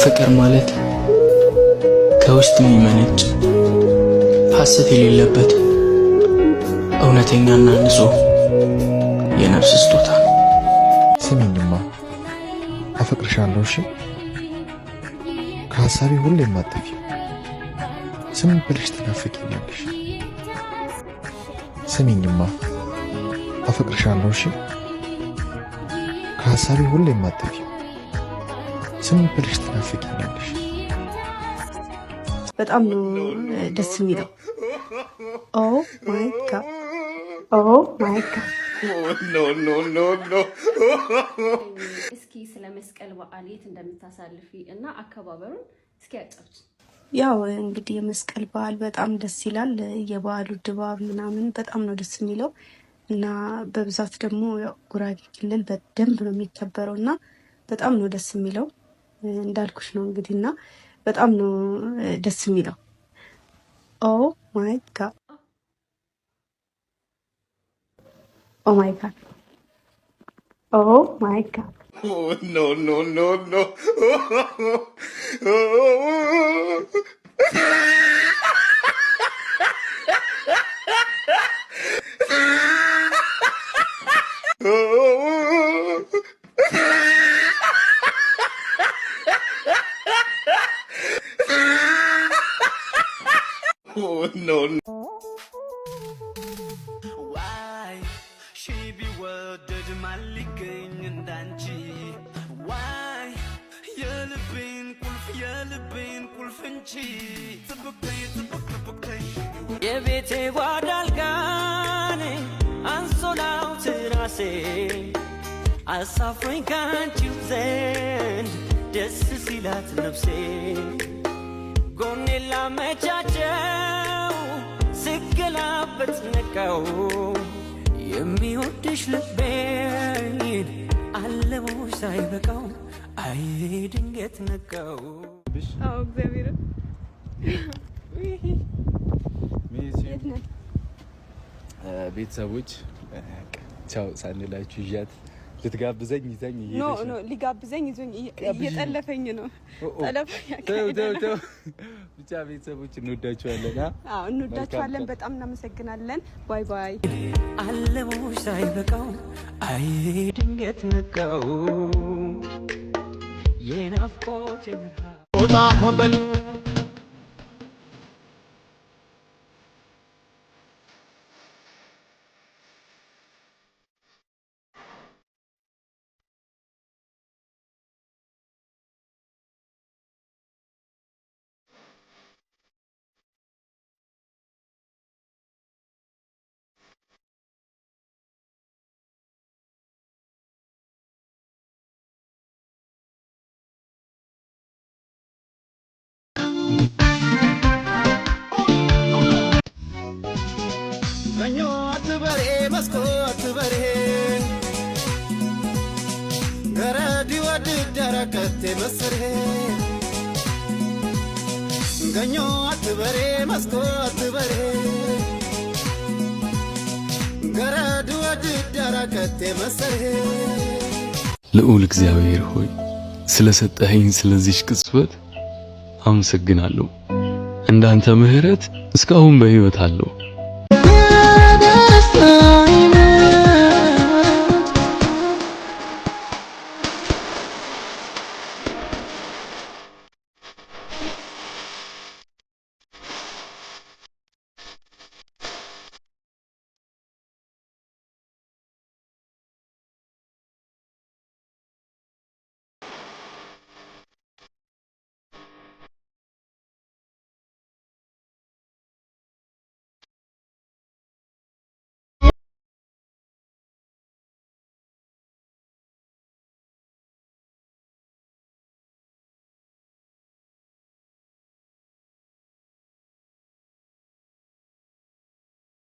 ፍቅር ማለት ከውስጥ የሚመነጭ ሐሰት የሌለበት እውነተኛና ንጹህ የነፍስ ስጦታ ነው። ስሚኝማ አፈቅርሻለሁ። እሺ ከሐሳቤ ሁሌ የማጠፊው ስም ብለሽ ትናፍቂኛለሽ። ስሚኝማ አፈቅርሻለሁ። እሺ ከሐሳቤ ሁሌ የማጠፊው ስም ብለሽ ትናፍቂኛለሽ። በጣም ነው ደስ የሚለው። ኦ ማይ ጋድ ኦ ማይ ጋድ። እስኪ ስለ መስቀል በዓል የት እንደምታሳልፊ እና አከባበሩን እስኪ ያጫውች። ያው እንግዲህ የመስቀል በዓል በጣም ደስ ይላል። የበዓሉ ድባብ ምናምን በጣም ነው ደስ የሚለው እና በብዛት ደግሞ ጉራጌ ክልል በደንብ ነው የሚከበረው እና በጣም ነው ደስ የሚለው እንዳልኩሽ ነው እንግዲህ እና በጣም ነው ደስ የሚለው። ኦ ማይ ጋድ ኦ ማይ ጋድ ኦ ማይ ጋድ no. No. Why she be worded malign and danchi? Why የልቤን ቁልፍንቺ ትብቅተይ የቤቴ ጓዳልጋኔ አንሶላው ትራሴ አሳፍሮኝ ካንቺው ዘንድ ደስ ሲላት ነፍሴ ጎኔ ላመቻቸው ስገላበት ነቃው የሚወድሽ ልቤን አለሞሽ ሳይበቃው አይ ድንገት ነቃው። አዎ እግዚአብሔር ቤተሰቦች ቻው ሳንላችሁ ይዣት ልትጋብዘኝ ይዘኝ ይሄድሽ ኖ ሊጋብዘኝ ይዞኝ እየጠለፈኝ ነው። ተው ብቻ ቤተሰቦች እንወዳችኋለን። አዎ እንወዳችኋለን። በጣም እናመሰግናለን። ባይ ባይ። አለሞሽ ሳይበቃው አይ ድንገት ነቃው የናፍቆት ኦጣ ሆበል መስኮት በሬ ገረዲ ወድ ደረከቴ መስሬ ገኞ አትበሬ መስኮት በሬ ገረዲ ወድ ደረከቴ መስሬ ልዑል እግዚአብሔር ሆይ ስለሰጠኸኝ ስለዚህ ቅጽበት አመሰግናለሁ። እንዳንተ ምህረት እስካሁን በሕይወት አለሁ።